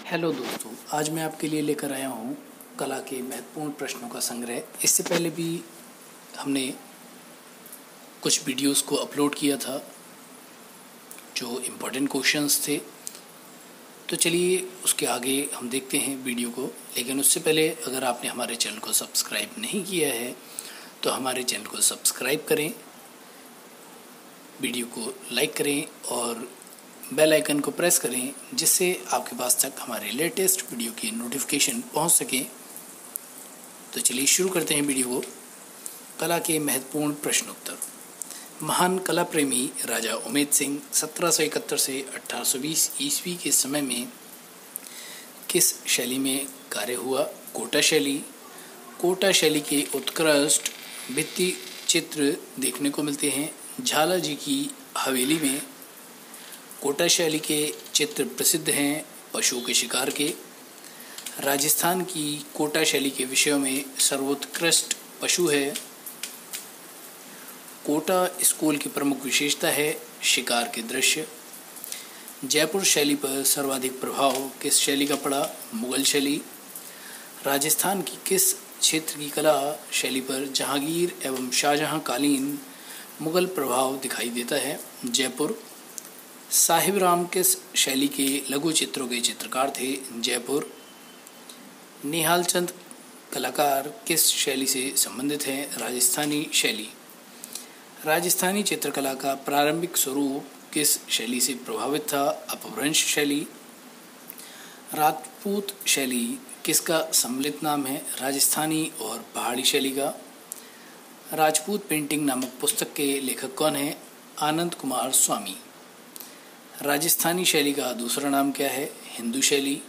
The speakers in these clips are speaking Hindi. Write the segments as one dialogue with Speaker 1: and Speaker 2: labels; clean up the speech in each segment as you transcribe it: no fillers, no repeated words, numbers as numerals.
Speaker 1: हेलो दोस्तों, आज मैं आपके लिए लेकर आया हूँ कला के महत्वपूर्ण प्रश्नों का संग्रह। इससे पहले भी हमने कुछ वीडियोस को अपलोड किया था जो इम्पोर्टेंट क्वेश्चंस थे। तो चलिए उसके आगे हम देखते हैं वीडियो को। लेकिन उससे पहले अगर आपने हमारे चैनल को सब्सक्राइब नहीं किया है तो हमारे चैनल को सब्सक्राइब करें, वीडियो को लाइक करें और बेल आइकन को प्रेस करें, जिससे आपके पास तक हमारे लेटेस्ट वीडियो की नोटिफिकेशन पहुंच सके। तो चलिए शुरू करते हैं वीडियो को। कला के महत्वपूर्ण प्रश्नोत्तर। महान कला प्रेमी राजा उमेद सिंह 1771 से 1820 ईस्वी के समय में किस शैली में कार्य हुआ? कोटा शैली। कोटा शैली के उत्कृष्ट भित्ति चित्र देखने को मिलते हैं झाला जी की हवेली में। कोटा शैली के चित्र प्रसिद्ध हैं पशुओं के शिकार के। राजस्थान की कोटा शैली के विषयों में सर्वोत्कृष्ट पशु है। कोटा स्कूल की प्रमुख विशेषता है शिकार के दृश्य। जयपुर शैली पर सर्वाधिक प्रभाव किस शैली का पड़ा? मुगल शैली। राजस्थान की किस क्षेत्र की कला शैली पर जहांगीर एवं शाहजहां कालीन मुगल प्रभाव दिखाई देता है? जयपुर। साहिब राम किस शैली के लघु चित्रों के चित्रकार थे? जयपुर। निहाल चंद कलाकार किस शैली से संबंधित हैं? राजस्थानी शैली। राजस्थानी चित्रकला का प्रारंभिक स्वरूप किस शैली से प्रभावित था? अपभ्रंश शैली। राजपूत शैली किसका सम्मिलित नाम है? राजस्थानी और पहाड़ी शैली का। राजपूत पेंटिंग नामक पुस्तक के लेखक कौन हैं? आनंद कुमार स्वामी। राजस्थानी शैली का दूसरा नाम क्या है? हिंदू शैली।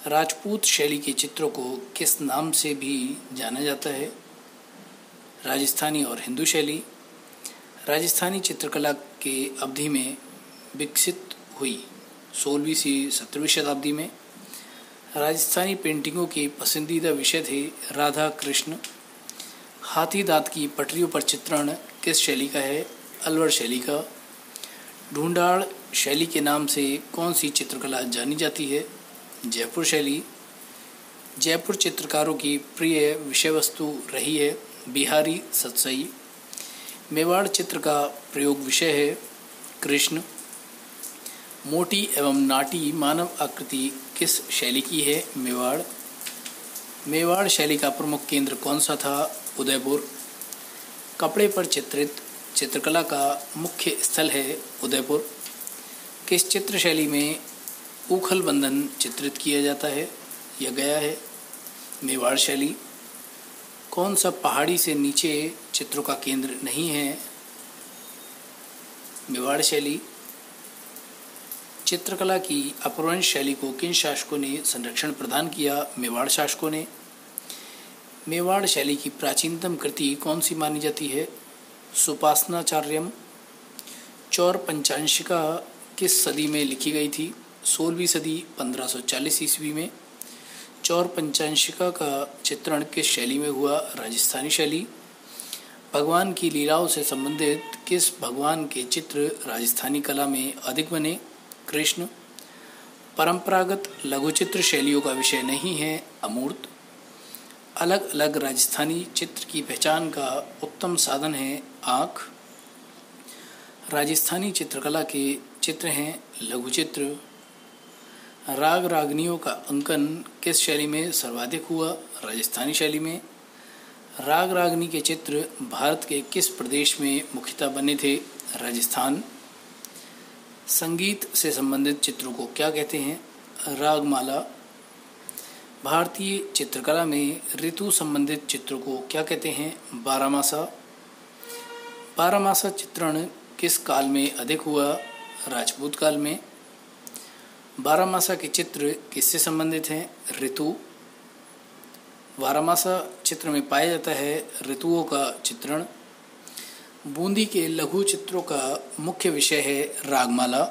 Speaker 1: राजपूत शैली के चित्रों को किस नाम से भी जाना जाता है? राजस्थानी और हिंदू शैली। राजस्थानी चित्रकला के अवधि में विकसित हुई 16वीं से 17वीं शताब्दी में। राजस्थानी पेंटिंगों के पसंदीदा विषय थे राधा कृष्ण। हाथी दांत की पटरियों पर चित्रण किस शैली का है? अलवर शैली का। ढूंढाड़ शैली के नाम से कौन सी चित्रकला जानी जाती है? जयपुर शैली। जयपुर चित्रकारों की प्रिय विषय वस्तु रही है बिहारी सतसई। मेवाड़ चित्र का प्रयोग विषय है कृष्ण। मोटी एवं नाटी मानव आकृति किस शैली की है? मेवाड़। मेवाड़ शैली का प्रमुख केंद्र कौन सा था? उदयपुर। कपड़े पर चित्रित चित्रकला का मुख्य स्थल है उदयपुर। किस चित्र शैली में ऊखल बंधन चित्रित किया जाता है या गया है? मेवाड़ शैली। कौन सा पहाड़ी से नीचे चित्रों का केंद्र नहीं है? मेवाड़ शैली। चित्रकला की अपभ्रंश शैली को किन शासकों ने संरक्षण प्रदान किया? मेवाड़ शासकों ने। मेवाड़ शैली की प्राचीनतम कृति कौन सी मानी जाती है? सुपासनाचार्यम। चौर पंचांशिका किस सदी में लिखी गई थी? 16वीं सदी 1540 ईस्वी में। चौर पंचांशिका का चित्रण किस शैली में हुआ? राजस्थानी शैली। भगवान की लीलाओं से संबंधित किस भगवान के चित्र राजस्थानी कला में अधिक बने? कृष्ण। परंपरागत लघुचित्र शैलियों का विषय नहीं है अमूर्त। अलग अलग राजस्थानी चित्र की पहचान का उत्तम साधन है आँख। राजस्थानी चित्रकला के चित्र हैं लघुचित्र। राग रागनियों का अंकन किस शैली में सर्वाधिक हुआ? राजस्थानी शैली में। राग रागनी के चित्र भारत के किस प्रदेश में मुख्यतः बने थे? राजस्थान। संगीत से संबंधित चित्रों को क्या कहते हैं? रागमाला। भारतीय चित्रकला में ऋतु संबंधित चित्रों को क्या कहते हैं? बारहमासा। बारहमासा चित्रण किस काल में अधिक हुआ? राजपूत काल में। बारहमासा के चित्र किससे संबंधित हैं? ऋतु। बारहमासा चित्र में पाया जाता है ऋतुओं का चित्रण। बूंदी के लघु चित्रों का मुख्य विषय है रागमाला।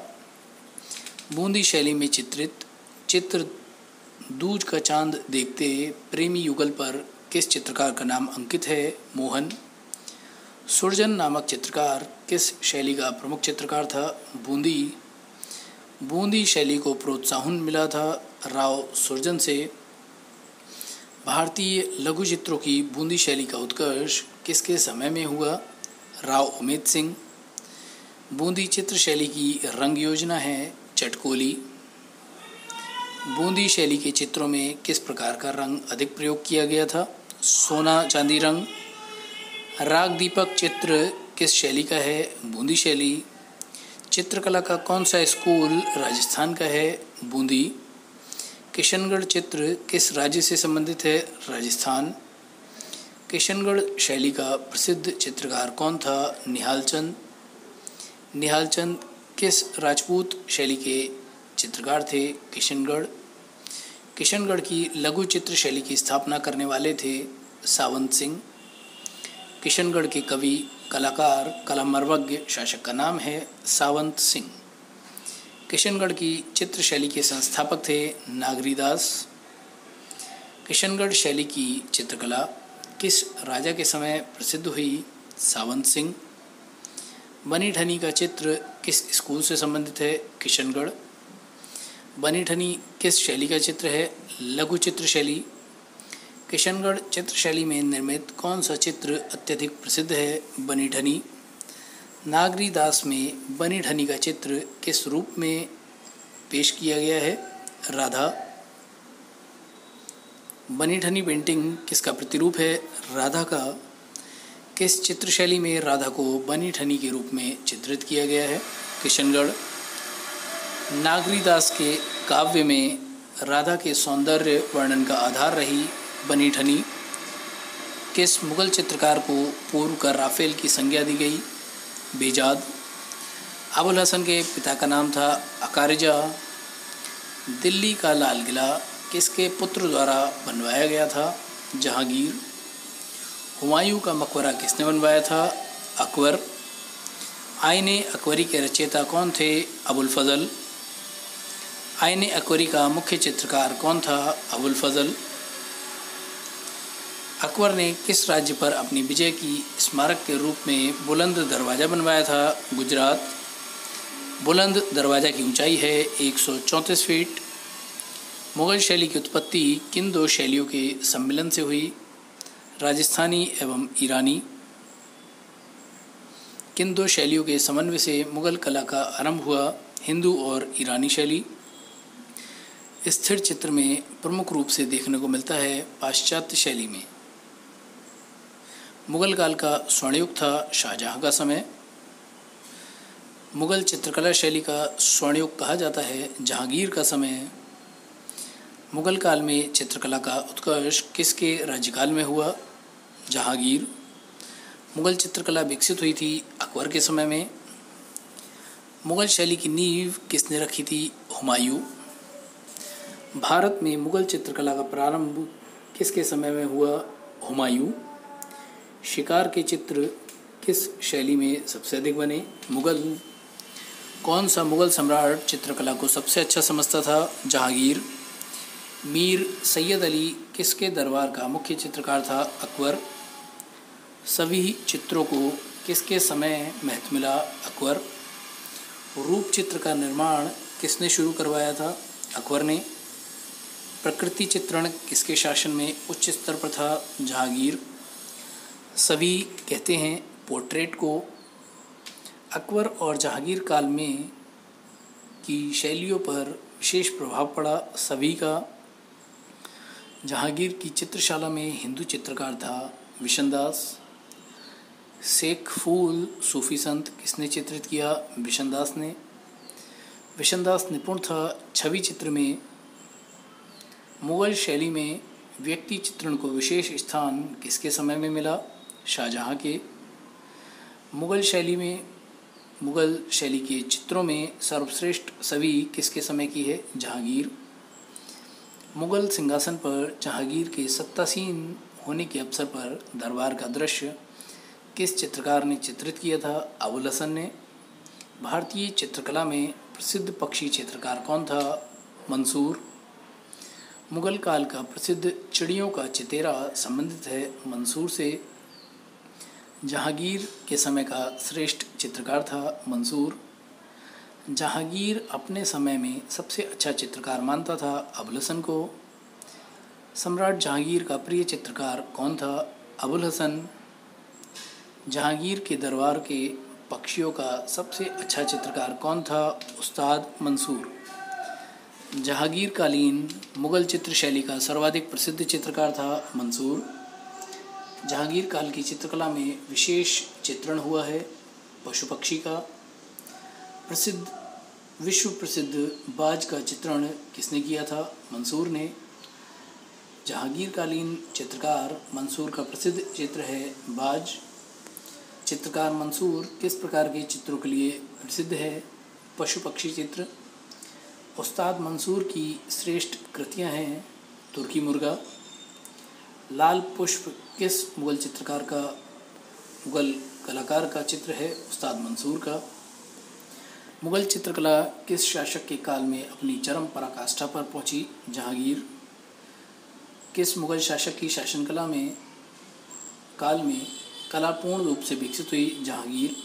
Speaker 1: बूंदी शैली में चित्रित चित्र दूज का चांद देखते प्रेमी युगल पर किस चित्रकार का नाम अंकित है? मोहन। सुरजन नामक चित्रकार किस शैली का प्रमुख चित्रकार था? बूंदी। बूंदी शैली को प्रोत्साहन मिला था राव सुरजन से। भारतीय लघु चित्रों की बूंदी शैली का उत्कर्ष किसके समय में हुआ? राव उमेद सिंह। बूंदी चित्र शैली की रंग योजना है चटकोली। बूंदी शैली के चित्रों में किस प्रकार का रंग अधिक प्रयोग किया गया था? सोना चांदी रंग। राग दीपक चित्र किस शैली का है? बूंदी शैली। चित्रकला का कौन सा स्कूल राजस्थान का है? बूंदी। किशनगढ़ चित्र किस राज्य से संबंधित है? राजस्थान। किशनगढ़ शैली का प्रसिद्ध चित्रकार कौन था? निहाल चंद। निहाल चंद किस राजपूत शैली के चित्रकार थे? किशनगढ़। किशनगढ़ की लघु चित्र शैली की स्थापना करने वाले थे सावंत सिंह। किशनगढ़ के कवि, कलाकार, कलामर्वज्ञ शासक का नाम है सावंत सिंह। किशनगढ़ की चित्र शैली के संस्थापक थे नागरीदास। किशनगढ़ शैली की चित्रकला किस राजा के समय प्रसिद्ध हुई? सावंत सिंह। बनी ठनी का चित्र किस स्कूल से संबंधित है? किशनगढ़। बनी ठनी किस शैली का चित्र है? लघु चित्र शैली। किशनगढ़ चित्र शैली में निर्मित कौन सा चित्र अत्यधिक प्रसिद्ध है? बनी ठनी। नागरीदास में बनी ठनी का चित्र किस रूप में पेश किया गया है? राधा। बनी ठनी पेंटिंग किसका प्रतिरूप है? राधा का। किस चित्र शैली में राधा को बनी ठनी के रूप में चित्रित किया गया है? किशनगढ़। नागरीदास के काव्य में राधा के सौंदर्य वर्णन का आधार रही बनी ठनी। किस मुगल चित्रकार को पूर्व का राफेल की संज्ञा दी गई? बेजाद। अबुल हसन के पिता का नाम था अकारिजा। दिल्ली का लाल किला किसके पुत्र द्वारा बनवाया गया था? जहांगीर। हुमायूं का मकबरा किसने बनवाया था? अकबर। आईने अकबरी के रचयिता कौन थे? अबुल फजल। आईने अकबरी का मुख्य चित्रकार कौन था? अबुल फजल। अकबर ने किस राज्य पर अपनी विजय की स्मारक के रूप में बुलंद दरवाज़ा बनवाया था? गुजरात। बुलंद दरवाज़ा की ऊंचाई है 134 फीट। मुगल शैली की उत्पत्ति किन दो शैलियों के सम्मिलन से हुई? राजस्थानी एवं ईरानी। किन दो शैलियों के समन्वय से मुगल कला का आरंभ हुआ? हिंदू और ईरानी शैली। स्थिर चित्र में प्रमुख रूप से देखने को मिलता है पाश्चात्य शैली में। मुगल काल का स्वर्णयुग था शाहजहां का समय। मुगल चित्रकला शैली का स्वर्णयुग कहा जाता है जहांगीर का समय। मुगल काल में चित्रकला का उत्कर्ष किसके राज्यकाल में हुआ? जहांगीर। मुगल चित्रकला विकसित हुई थी अकबर के समय में। मुगल शैली की नींव किसने रखी थी? हुमायूं। भारत में मुगल चित्रकला का प्रारंभ किसके समय में हुआ? हुमायूं। शिकार के चित्र किस शैली में सबसे अधिक बने? मुगल। कौन सा मुगल सम्राट चित्रकला को सबसे अच्छा समझता था? जहांगीर। मीर सैयद अली किसके दरबार का मुख्य चित्रकार था? अकबर। सभी चित्रों को किसके समय महत्व मिला? अकबर। रूप चित्र का निर्माण किसने शुरू करवाया था? अकबर ने। प्रकृति चित्रण किसके शासन में उच्च स्तर पर था? जहांगीर। सभी कहते हैं पोर्ट्रेट को अकबर और जहांगीर काल में की शैलियों पर विशेष प्रभाव पड़ा सभी का। जहांगीर की चित्रशाला में हिंदू चित्रकार था विशनदास। शेख फूल सूफी संत किसने चित्रित किया? विशनदास ने। विशनदास निपुण था छवि चित्र में। मुगल शैली में व्यक्ति चित्रण को विशेष स्थान किसके समय में मिला? शाहजहां के। मुगल शैली के चित्रों में सर्वश्रेष्ठ छवि किसके समय की है? जहांगीर। मुगल सिंहासन पर जहांगीर के सत्तासीन होने के अवसर पर दरबार का दृश्य किस चित्रकार ने चित्रित किया था? अबुल हसन ने। भारतीय चित्रकला में प्रसिद्ध पक्षी चित्रकार कौन था? मंसूर। मुगल काल का प्रसिद्ध चिड़ियों का चितेरा संबंधित है मंसूर से। जहांगीर के समय का श्रेष्ठ चित्रकार था मंसूर। जहांगीर अपने समय में सबसे अच्छा चित्रकार मानता था अबुल हसन को। सम्राट जहांगीर का प्रिय चित्रकार कौन था? अबुल हसन। जहांगीर के दरबार के पक्षियों का सबसे अच्छा चित्रकार कौन था? उस्ताद मंसूर। जहांगीरकालीन मुगल चित्र शैली का सर्वाधिक प्रसिद्ध चित्रकार था मंसूर। जहांगीर काल की चित्रकला में विशेष चित्रण हुआ है पशु पक्षी का। विश्व प्रसिद्ध बाज का चित्रण किसने किया था? मंसूर ने। जहांगीरकालीन चित्रकार मंसूर का प्रसिद्ध चित्र है बाज। चित्रकार मंसूर किस प्रकार के चित्रों के लिए प्रसिद्ध है? पशु पक्षी चित्र। उस्ताद मंसूर की श्रेष्ठ कृतियां हैं तुर्की मुर्गा। लाल पुष्प किस मुगल कलाकार का चित्र है? उस्ताद मंसूर का। मुगल चित्रकला किस शासक के काल में अपनी चरम पराकाष्ठा पर पहुंची? जहांगीर। किस मुगल शासक की शासनकला में काल में कला पूर्ण रूप से विकसित हुई? जहांगीर।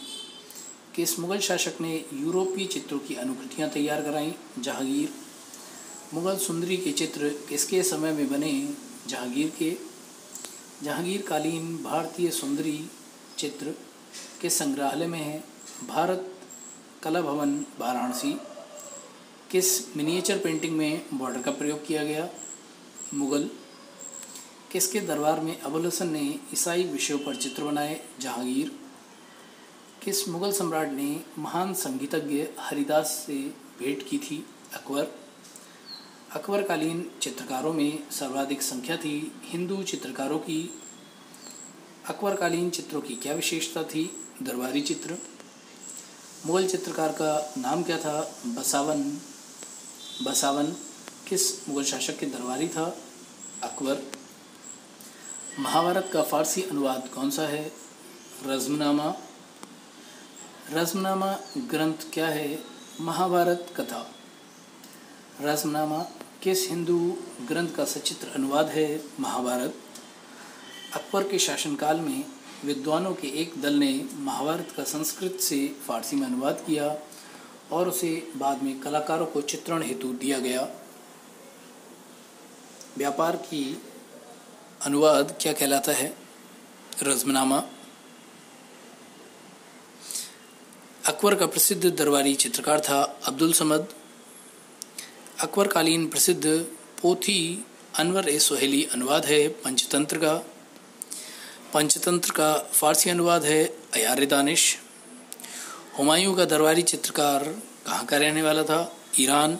Speaker 1: किस मुगल शासक ने यूरोपीय चित्रों की अनुकृतियां तैयार कराईं? जहांगीर। मुगल सुंदरी के चित्र किसके समय में बने? जहांगीर के। जहांगीरकालीन भारतीय सुंदरी चित्र किस संग्रहालय में है? भारत कला भवन वाराणसी। किस मिनिएचर पेंटिंग में बॉर्डर का प्रयोग किया गया? मुगल। किसके दरबार में अबुल हसन ने ईसाई विषयों पर चित्र बनाए? जहांगीर। किस मुगल सम्राट ने महान संगीतज्ञ हरिदास से भेंट की थी? अकबर। अकबरकालीन चित्रकारों में सर्वाधिक संख्या थी हिंदू चित्रकारों की। अकबरकालीन चित्रों की क्या विशेषता थी? दरबारी चित्र। मुगल चित्रकार का नाम क्या था? बसावन। किस मुगल शासक के दरबारी था? अकबर। महाभारत का फारसी अनुवाद कौन सा है? रज़्मनामा। रज़्मनामा ग्रंथ क्या है? महाभारत कथा। रज़्मनामा किस हिंदू ग्रंथ का सचित्र अनुवाद है? महाभारत। अकबर के शासनकाल में विद्वानों के एक दल ने महाभारत का संस्कृत से फारसी में अनुवाद किया और उसे बाद में कलाकारों को चित्रण हेतु दिया गया। व्यापार की अनुवाद क्या कहलाता है? रज़्मनामा। अकबर का प्रसिद्ध दरबारी चित्रकार था अब्दुल समद। अकबरकालीन प्रसिद्ध पोथी अनवर ए सोहेली अनुवाद है पंचतंत्र का। पंचतंत्र का फारसी अनुवाद है अयार दानिश। हुमायूं का दरबारी चित्रकार कहाँ का रहने वाला था? ईरान।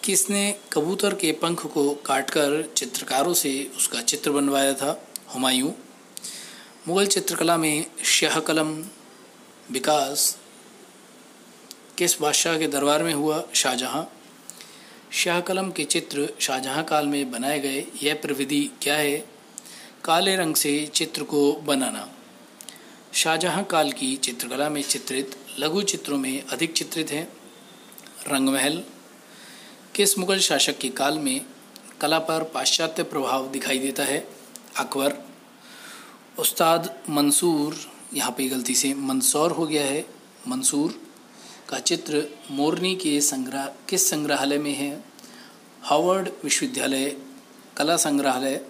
Speaker 1: किसने कबूतर के पंख को काटकर चित्रकारों से उसका चित्र बनवाया था? हुमायूं। मुगल चित्रकला में शाह कलम विकास किस बादशाह के दरबार में हुआ? शाहजहां। शाह कलम के चित्र शाहजहां काल में बनाए गए। यह प्रविधि क्या है? काले रंग से चित्र को बनाना। शाहजहां काल की चित्रकला में चित्रित लघु चित्रों में अधिक चित्रित हैं रंगमहल। किस मुगल शासक के काल में कला पर पाश्चात्य प्रभाव दिखाई देता है? अकबर। उस्ताद मंसूर, यहाँ पे गलती से मंसूर हो गया है, मंसूर का चित्र मोरनी के किस संग्रहालय में है? हार्वर्ड विश्वविद्यालय कला संग्रहालय।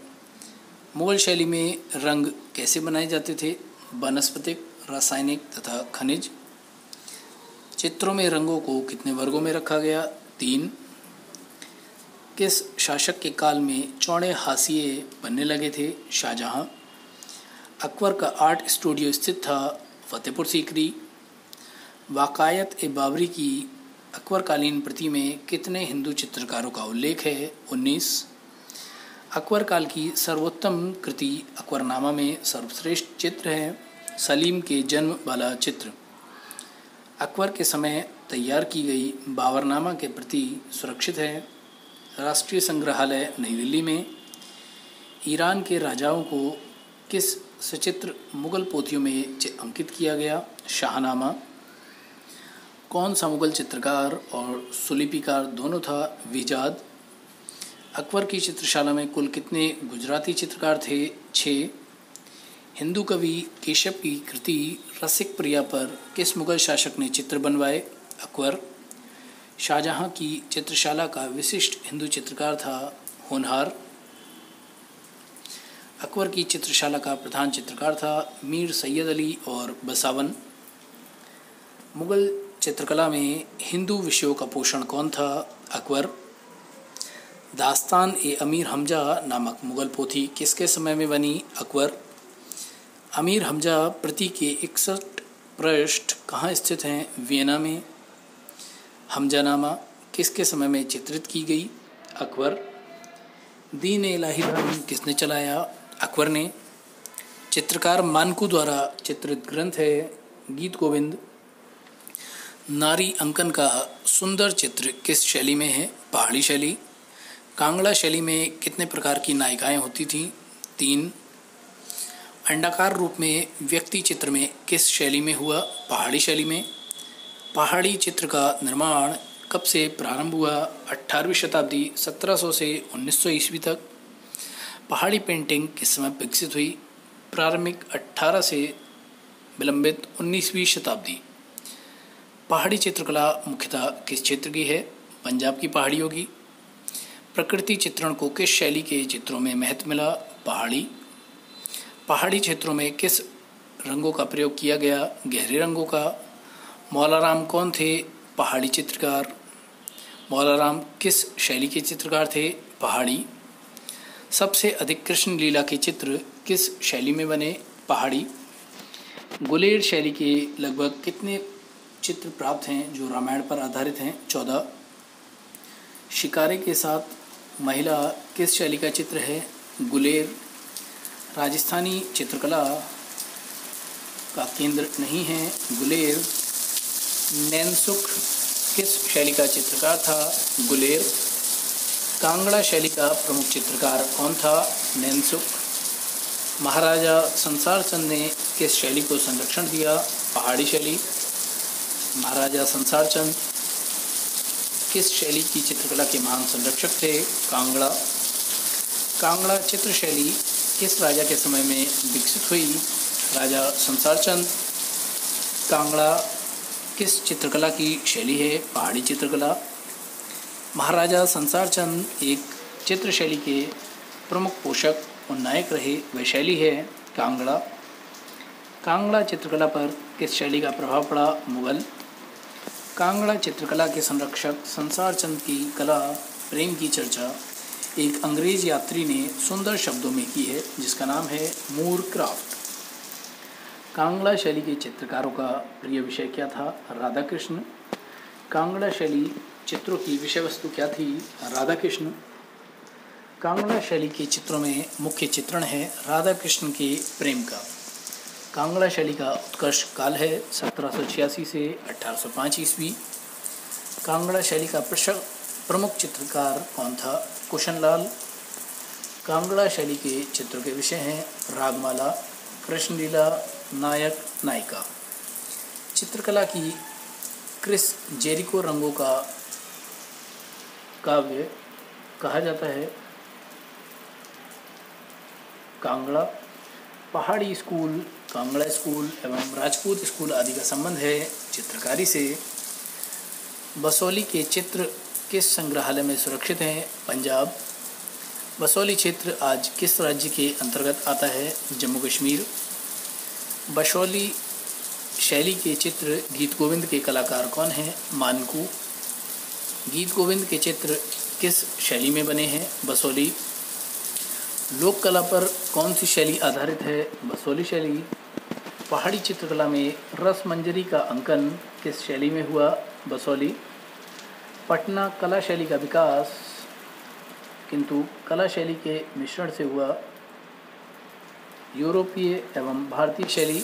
Speaker 1: मुगल शैली में रंग कैसे बनाए जाते थे? वानस्पतिक, रासायनिक तथा खनिज। चित्रों में रंगों को कितने वर्गों में रखा गया? 3। किस शासक के काल में चौड़े हाशिए बनने लगे थे? शाहजहां। अकबर का आर्ट स्टूडियो स्थित था फतेहपुर सीकरी। वाक़ायत ए बाबरी की अकबरकालीन प्रति में कितने हिंदू चित्रकारों का उल्लेख है? 19। अकबर काल की सर्वोत्तम कृति अकबरनामा में सर्वश्रेष्ठ चित्र है सलीम के जन्म वाला चित्र। अकबर के समय तैयार की गई बाबरनामा के प्रति सुरक्षित है राष्ट्रीय संग्रहालय नई दिल्ली में। ईरान के राजाओं को किस सचित्र मुगल पोथियों में अंकित किया गया? शाहनामा। कौन सा मुगल चित्रकार और सुलिपिकार दोनों था? विजाद। अकबर की चित्रशाला में कुल कितने गुजराती चित्रकार थे? 6। हिंदू कवि केशव की कृति रसिक प्रिया पर किस मुगल शासक ने चित्र बनवाए? अकबर। शाहजहां की चित्रशाला का विशिष्ट हिंदू चित्रकार था होनहार। अकबर की चित्रशाला का प्रधान चित्रकार था मीर सैयद अली और बसावन। मुगल चित्रकला में हिंदू विषयों का पोषण कौन था? अकबर। दास्तान ए अमीर हमजा नामक मुगल पोथी किसके समय में बनी? अकबर। अमीर हमजा प्रति के 61 पृष्ठ कहाँ स्थित हैं? वियना में। हमजानामा किसके समय में चित्रित की गई? अकबर। दीन इलाही धर्म किसने चलाया? अकबर ने। चित्रकार मानकू द्वारा चित्रित ग्रंथ है गीत गोविंद। नारी अंकन का सुंदर चित्र किस शैली में है? पहाड़ी शैली। कांगड़ा शैली में कितने प्रकार की नायिकाएं होती थीं? 3। अंडाकार रूप में व्यक्ति चित्र में किस शैली में हुआ? पहाड़ी शैली में। पहाड़ी चित्र का निर्माण कब से प्रारंभ हुआ? 18वीं शताब्दी 1700 से 1900 ईस्वी तक। पहाड़ी पेंटिंग किस समय विकसित हुई? प्रारंभिक 18 से विलंबित 19वीं शताब्दी। पहाड़ी चित्रकला मुख्यतः किस क्षेत्र की है? पंजाब की पहाड़ियों की। प्रकृति चित्रण को किस शैली के चित्रों में महत्व मिला? पहाड़ी। पहाड़ी क्षेत्रों में किस रंगों का प्रयोग किया गया? गहरे रंगों का। मौलाराम कौन थे? पहाड़ी चित्रकार। मौलाराम किस शैली के चित्रकार थे? पहाड़ी। सबसे अधिक कृष्ण लीला के चित्र किस शैली में बने? पहाड़ी। गुलेर शैली के लगभग कितने चित्र प्राप्त हैं जो रामायण पर आधारित हैं? 14। शिकारे के साथ महिला किस शैली का चित्र है? गुलेर। राजस्थानी चित्रकला का केंद्र नहीं है गुलेर। नैनसुख किस शैली का चित्रकार था? गुलेर। कांगड़ा शैली का प्रमुख चित्रकार कौन था? नैनसुख। महाराजा संसार चंद ने किस शैली को संरक्षण दिया? पहाड़ी शैली। महाराजा संसार चंद किस शैली की चित्रकला के महान संरक्षक थे? कांगड़ा। कांगड़ा चित्र शैली किस राजा के समय में विकसित हुई? राजा संसार चंद। कांगड़ा किस चित्रकला की शैली है? पहाड़ी चित्रकला। महाराजा संसार चंद एक चित्र शैली के प्रमुख पोषक और नायक रहे, वह शैली है कांगड़ा। कांगड़ा चित्रकला पर किस शैली का प्रभाव पड़ा? मुगल। कांगड़ा चित्रकला के संरक्षक संसार चंद की कला प्रेम की चर्चा एक अंग्रेज यात्री ने सुंदर शब्दों में की है जिसका नाम है मूर क्राफ्ट। कांगड़ा शैली के चित्रकारों का प्रिय विषय क्या था? राधा कृष्ण। कांगड़ा शैली चित्रों की विषय वस्तु क्या थी? राधा कृष्ण। कांगड़ा शैली के चित्रों में मुख्य चित्रण है राधा कृष्ण के प्रेम का। कांगड़ा शैली का उत्कर्ष काल है 1786 से 1805 ईस्वी। कांगड़ा शैली का प्रमुख चित्रकार कौन था? कुशनलाल। कांगड़ा शैली के चित्रों के विषय हैं रागमाला, कृष्णलीला, नायक नायिका। चित्रकला की क्रिस जेरिको रंगों का काव्य कहा जाता है कांगड़ा। पहाड़ी स्कूल, कांगड़ा स्कूल एवं राजपूत स्कूल आदि का संबंध है चित्रकारी से। बसोली के चित्र किस संग्रहालय में सुरक्षित हैं? पंजाब। बसोली क्षेत्र आज किस राज्य के अंतर्गत आता है? जम्मू कश्मीर। बसोली शैली के चित्र गीत गोविंद के कलाकार कौन हैं? मानकू। गीत गोविंद के चित्र किस शैली में बने हैं? बसोली। लोक कला पर कौन सी शैली आधारित है? बसोली शैली। पहाड़ी चित्रकला में रस मंजरी का अंकन किस शैली में हुआ? बसोली। पटना कला शैली का विकास किंतु कला शैली के मिश्रण से हुआ। यूरोपीय एवं भारतीय शैली।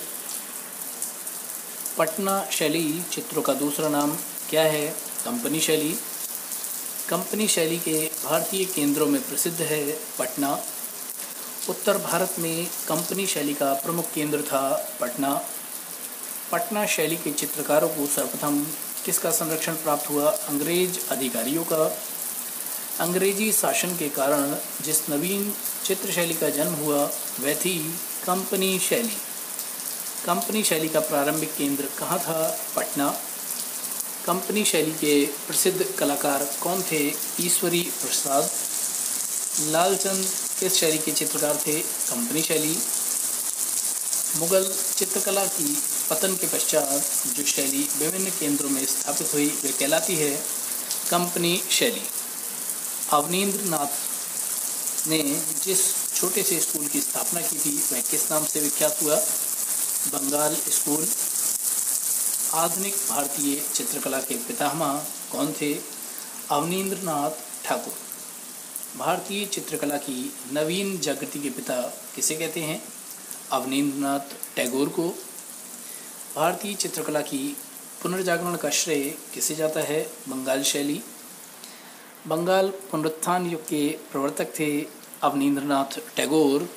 Speaker 1: पटना शैली चित्रों का दूसरा नाम क्या है? कंपनी शैली। कंपनी शैली के भारतीय केंद्रों में प्रसिद्ध है पटना। उत्तर भारत में कंपनी शैली का प्रमुख केंद्र था पटना। पटना शैली के चित्रकारों को सर्वप्रथम किसका संरक्षण प्राप्त हुआ? अंग्रेज अधिकारियों का। अंग्रेजी शासन के कारण जिस नवीन चित्र शैली का जन्म हुआ वह थी कंपनी शैली। कंपनी शैली का प्रारंभिक केंद्र कहाँ था? पटना। कंपनी शैली के प्रसिद्ध कलाकार कौन थे? ईश्वरी प्रसाद। लालचंद किस शैली के चित्रकार थे? कंपनी शैली। मुगल चित्रकला की पतन के पश्चात जो शैली विभिन्न केंद्रों में स्थापित हुई वे कहलाती है कंपनी शैली। अवनींद्र नाथ ने जिस छोटे से स्कूल की स्थापना की थी वह किस नाम से विख्यात हुआ? बंगाल स्कूल। आधुनिक भारतीय चित्रकला के पितामह कौन थे? अवनींद्र नाथ ठाकुर। भारतीय चित्रकला की नवीन जागृति के पिता किसे कहते हैं? अवनींद्र नाथ टैगोर को। भारतीय चित्रकला की पुनर्जागरण का श्रेय किसे जाता है? बंगाल शैली। बंगाल पुनरुत्थान युग के प्रवर्तक थे अवनींद्र नाथ टैगोर।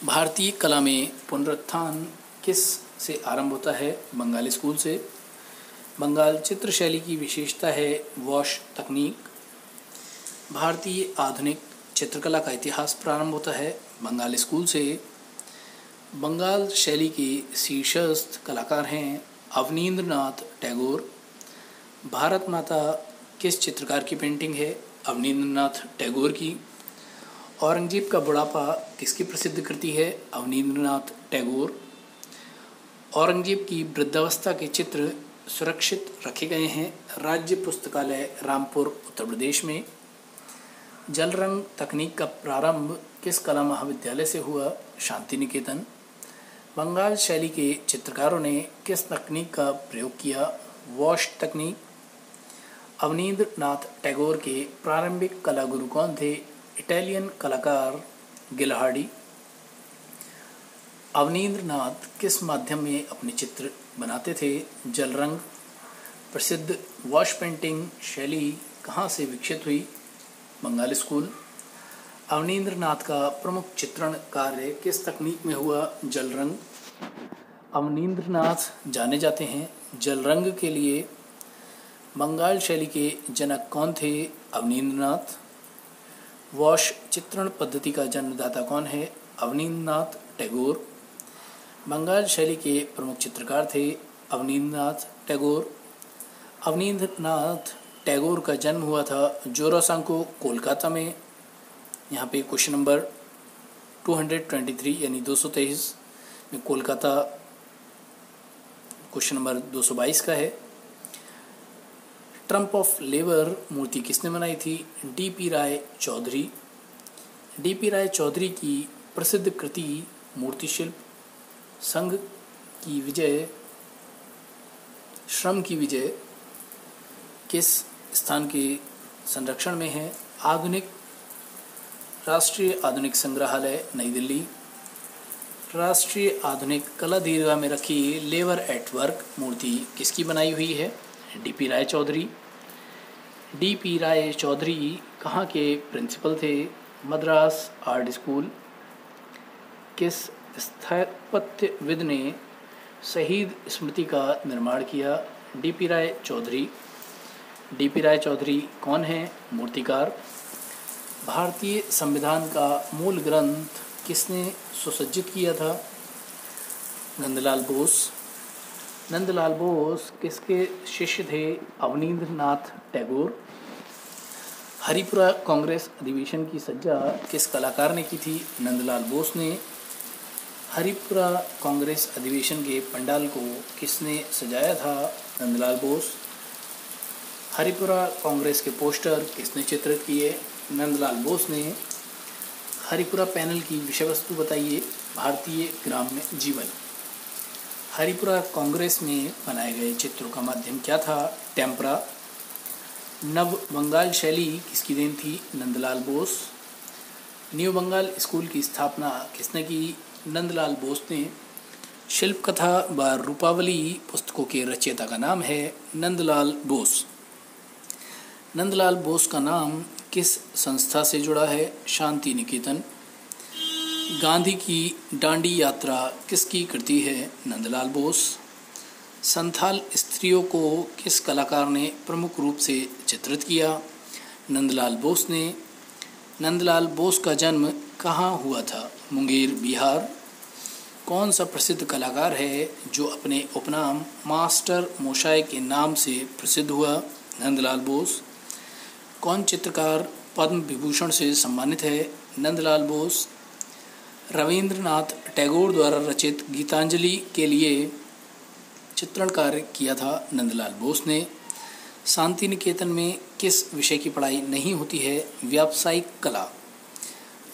Speaker 1: भारतीय कला में पुनरुत्थान किस से आरंभ होता है? बंगाल स्कूल से। बंगाल चित्र शैली की विशेषता है वॉश तकनीक। भारतीय आधुनिक चित्रकला का इतिहास प्रारंभ होता है बंगाल स्कूल से। बंगाल शैली के शीर्षस्थ कलाकार हैं अवनींद्र नाथ टैगोर। भारत माता किस चित्रकार की पेंटिंग है? अवनींद्र नाथ टैगोर की। औरंगजेब का बुढ़ापा किसकी प्रसिद्ध कृति है? अवनींद्र नाथ टैगोर। औरंगजेब की वृद्धावस्था के चित्र सुरक्षित रखे गए हैं राज्य पुस्तकालय रामपुर उत्तर प्रदेश में। जल रंग तकनीक का प्रारंभ किस कला महाविद्यालय से हुआ? शांति निकेतन। बंगाल शैली के चित्रकारों ने किस तकनीक का प्रयोग किया? वॉश तकनीक। अवनींद्र नाथ टैगोर के प्रारंभिक कला गुरु कौन थे? इटालियन कलाकार गिलहार्डी। अवनींद्र नाथ किस माध्यम में अपने चित्र बनाते थे? जल रंग। प्रसिद्ध वॉश पेंटिंग शैली कहाँ से विकसित हुई? बंगाल स्कूल। अवनींद्र नाथ का प्रमुख चित्रण कार्य किस तकनीक में हुआ? जल रंग। अवनींद्र नाथ जाने जाते हैं जल रंग के लिए। बंगाल शैली के जनक कौन थे? अवनींद्र नाथ। वॉश चित्रण पद्धति का जन्मदाता कौन है? अवनींद्र नाथ टैगोर। बंगाल शैली के प्रमुख चित्रकार थे अवनींद्र नाथ टैगोर। अवनींद्र नाथ टैगोर का जन्म हुआ था जोरासांको कोलकाता में। यहाँ पे क्वेश्चन नंबर 223 यानी 223 में कोलकाता क्वेश्चन नंबर 222 का है। ट्रम्प ऑफ लेबर मूर्ति किसने बनाई थी? डी.पी. राय चौधरी। डी.पी. राय चौधरी की प्रसिद्ध कृति मूर्ति शिल्प संघ की विजय श्रम की विजय किस स्थान के संरक्षण में है? आधुनिक राष्ट्रीय आधुनिक संग्रहालय नई दिल्ली। राष्ट्रीय आधुनिक कला दीर्घा में रखी लेबर एट वर्क मूर्ति किसकी बनाई हुई है? डी.पी. राय चौधरी। डी.पी. राय चौधरी कहाँ के प्रिंसिपल थे? Madras art school. किस स्थापत्यविद ने शहीद स्मृति का निर्माण किया? डी.पी. राय चौधरी। डी.पी. राय चौधरी कौन है? मूर्तिकार। भारतीय संविधान का मूल ग्रंथ किसने सुसज्जित किया था? नंदलाल बोस। नंदलाल बोस किसके शिष्य थे? अवनींद्र नाथ टैगोर। हरिपुरा कांग्रेस अधिवेशन की सज्जा किस कलाकार ने की थी? नंदलाल बोस ने। हरिपुरा कांग्रेस अधिवेशन के पंडाल को किसने सजाया था? नंदलाल बोस। हरिपुरा कांग्रेस के पोस्टर किसने चित्रित किए? नंदलाल बोस ने। हरिपुरा पैनल की विषय वस्तु बताइए। भारतीय ग्राम्य जीवन। हरिपुरा कांग्रेस में बनाए गए चित्रों का माध्यम क्या था? टेम्परा। नव बंगाल शैली किसकी देन थी? नंदलाल बोस। न्यू बंगाल स्कूल की स्थापना किसने की? नंदलाल बोस ने। शिल्प कथा व रूपावली पुस्तकों के रचयिता का नाम है नंदलाल बोस। नंदलाल बोस का नाम किस संस्था से जुड़ा है? शांति निकेतन। गांधी की डांडी यात्रा किसकी कृति है? नंदलाल बोस। संथाल स्त्रियों को किस कलाकार ने प्रमुख रूप से चित्रित किया? नंदलाल बोस ने। नंदलाल बोस का जन्म कहाँ हुआ था? मुंगेर बिहार। कौन सा प्रसिद्ध कलाकार है जो अपने उपनाम मास्टर मोशाय के नाम से प्रसिद्ध हुआ? नंदलाल बोस। कौन चित्रकार पद्म विभूषण से सम्मानित है? नंदलाल बोस। रविंद्रनाथ टैगोर द्वारा रचित गीतांजलि के लिए चित्रण कार्य किया था नंदलाल बोस ने। शांति निकेतन में किस विषय की पढ़ाई नहीं होती है? व्यावसायिक कला।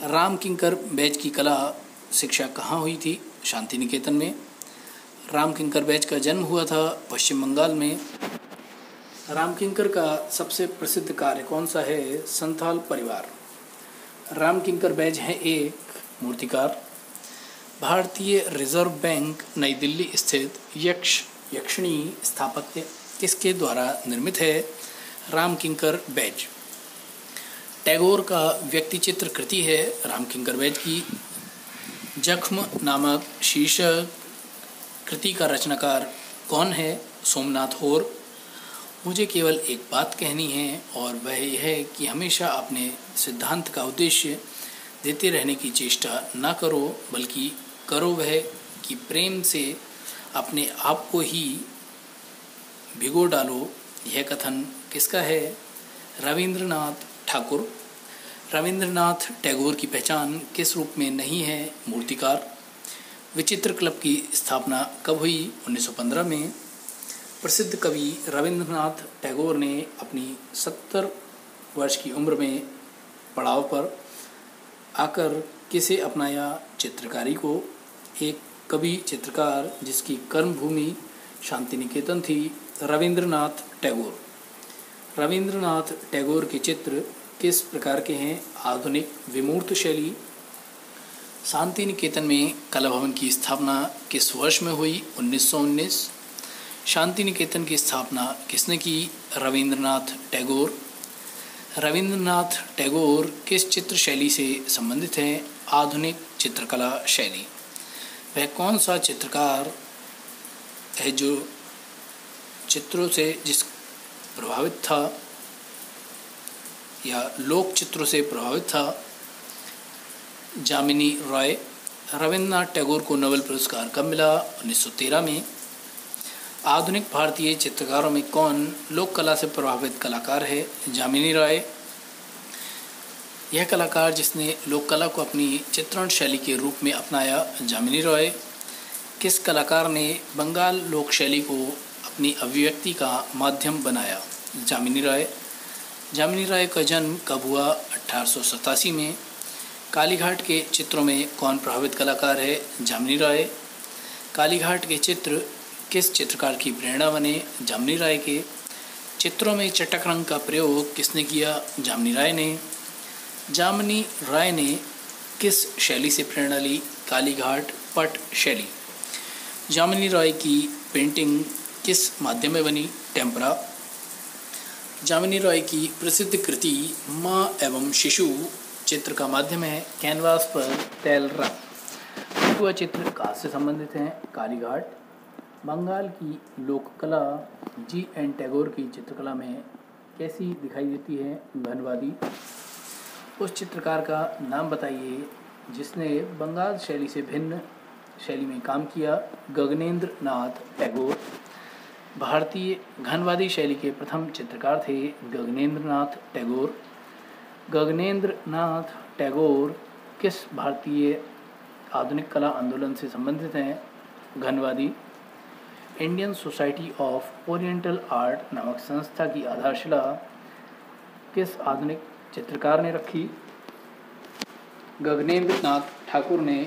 Speaker 1: राम किंकर बैच की कला शिक्षा कहाँ हुई थी? शांति निकेतन में। राम किंकर बैच का जन्म हुआ था पश्चिम बंगाल में। राम किंकर का सबसे प्रसिद्ध कार्य कौन सा है? संथाल परिवार। राम किंकर बैच है एक मूर्तिकार। भारतीय रिजर्व बैंक नई दिल्ली स्थित यक्षिणी स्थापत्य किसके द्वारा निर्मित है? राम किंकर बैच। टैगोर का व्यक्ति चित्र कृति है राम किंकर बैच की। जख्म नामक शीर्षक कृति का रचनाकार कौन है? सोमनाथ होर। मुझे केवल एक बात कहनी है और वह यह है कि हमेशा अपने सिद्धांत का उद्देश्य देते रहने की चेष्टा न करो, बल्कि करो वह कि प्रेम से अपने आप को ही भिगो डालो। यह कथन किसका है? रविंद्रनाथ ठाकुर। रविंद्रनाथ टैगोर की पहचान किस रूप में नहीं है? मूर्तिकार। विचित्र क्लब की स्थापना कब हुई? 1915 में। प्रसिद्ध कवि रविंद्रनाथ टैगोर ने अपनी 70 वर्ष की उम्र में पड़ाव पर आकर किसे अपनाया? चित्रकारी को। एक कवि चित्रकार जिसकी कर्मभूमि शांति निकेतन थी, रविंद्रनाथ टैगोर। रविंद्रनाथ टैगोर के चित्र किस प्रकार के हैं? आधुनिक विमूर्त शैली। शांति निकेतन में कला भवन की स्थापना किस वर्ष में हुई? 1919। शांति निकेतन की स्थापना किसने की? रविंद्रनाथ टैगोर। रविंद्रनाथ टैगोर किस चित्र शैली से संबंधित हैं? आधुनिक चित्रकला शैली। वह कौन सा चित्रकार है जो चित्रों से प्रभावित था या लोक चित्रों से प्रभावित था? जामिनी रॉय। रविंद्रनाथ टैगोर को नोबेल पुरस्कार कब मिला? 1913 में। आधुनिक भारतीय चित्रकारों में कौन लोक कला से प्रभावित कलाकार है? जामिनी रॉय। यह कलाकार जिसने लोक कला को अपनी चित्रण शैली के रूप में अपनाया, जामिनी रॉय। किस कलाकार ने बंगाल लोक शैली को अपनी अभिव्यक्ति का माध्यम बनाया? जामिनी रॉय। जामिनी रॉय का जन्म कब हुआ? 1887 में। कालीघाट के चित्रों में कौन प्रभावित कलाकार है? जामिनी रॉय। कालीघाट के चित्र किस चित्रकार की प्रेरणा बने? जामिनी राय के। चित्रों में चटक रंग का प्रयोग किसने किया? जामिनी राय ने। जामिनी राय ने किस शैली से प्रेरणा ली? कालीघाट पट शैली। जामिनी राय की पेंटिंग किस माध्यम में बनी? टेम्परा। जामिनी राय की प्रसिद्ध कृति माँ एवं शिशु चित्र का माध्यम है कैनवास पर तैल रंग। वह चित्र कहाँ से संबंधित हैं? कालीघाट। बंगाल की लोक कला जी.एन. टैगोर की चित्रकला में कैसी दिखाई देती है? घनवादी। उस चित्रकार का नाम बताइए जिसने बंगाल शैली से भिन्न शैली में काम किया। गगनेंद्र नाथ टैगोर। भारतीय घनवादी शैली के प्रथम चित्रकार थे गगनेंद्र नाथ टैगोर। गगनेंद्र नाथ टैगोर किस भारतीय आधुनिक कला आंदोलन से संबंधित हैं? घनवादी। Indian society of oriental art नामक संस्था की आधारशिला किस आधुनिक चित्रकार ने रखी? गगनेंद्र नाथ ठाकुर ने।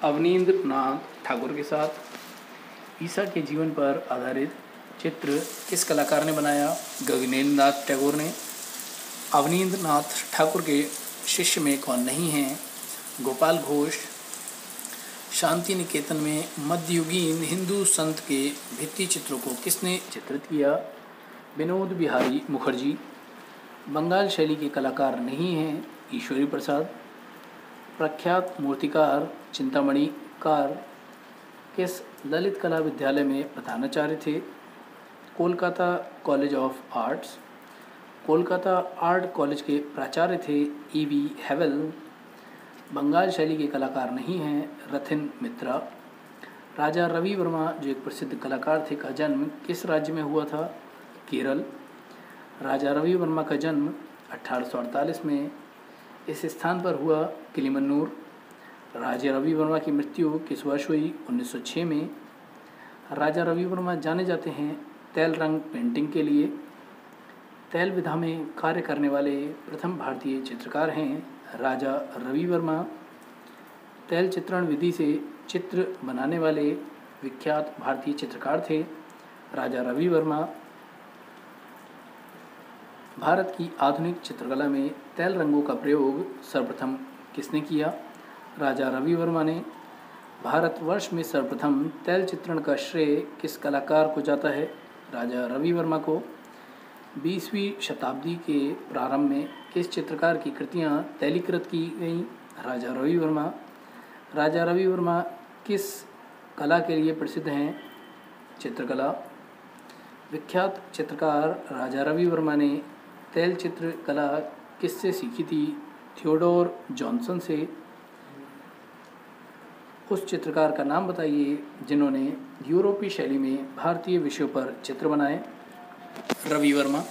Speaker 1: अवनींद्र नाथ ठाकुर के साथ ईसा के जीवन पर आधारित चित्र किस कलाकार ने बनाया? गगनेंद्र नाथ टैगोर ने। अवनींद्र नाथ ठाकुर के शिष्य में कौन नहीं हैं? गोपाल घोष। शांति निकेतन में मध्ययुगीन हिंदू संत के भित्ति चित्रों को किसने चित्रित किया? विनोद बिहारी मुखर्जी। बंगाल शैली के कलाकार नहीं हैं? ईश्वरी प्रसाद। प्रख्यात मूर्तिकार चिंतामणि कार किस ललित कला विद्यालय में प्रधानाचार्य थे? Kolkata college of arts. Kolkata art college के प्राचार्य थे E.V. हेवल। बंगाल शैली के कलाकार नहीं हैं? रथिन मित्रा। राजा रवि वर्मा जो एक प्रसिद्ध कलाकार थे का जन्म किस राज्य में हुआ था? केरल। राजा रवि वर्मा का जन्म 1848 में इस स्थान पर हुआ, किलिमन्नूर। राजा रवि वर्मा की मृत्यु किस वर्ष हुई? 1906 में। राजा रवि वर्मा जाने जाते हैं तैल रंग पेंटिंग के लिए। तैल विधा में कार्य करने वाले प्रथम भारतीय चित्रकार हैं राजा रवि वर्मा। तैल चित्रण विधि से चित्र बनाने वाले विख्यात भारतीय चित्रकार थे राजा रवि वर्मा। भारत की आधुनिक चित्रकला में तैल रंगों का प्रयोग सर्वप्रथम किसने किया? राजा रवि वर्मा ने। भारतवर्ष में सर्वप्रथम तैल चित्रण का श्रेय किस कलाकार को जाता है? राजा रवि वर्मा को। 20वीं शताब्दी के प्रारंभ में किस चित्रकार की कृतियाँ तैलीकृत की गईं? राजा रवि वर्मा। राजा रवि वर्मा किस कला के लिए प्रसिद्ध हैं? चित्रकला। विख्यात चित्रकार राजा रवि वर्मा ने तैल चित्र कला किससे सीखी थी? थियोडोर जॉनसन से। उस चित्रकार का नाम बताइए जिन्होंने यूरोपीय शैली में भारतीय विषयों पर चित्र बनाए। रवि वर्मा।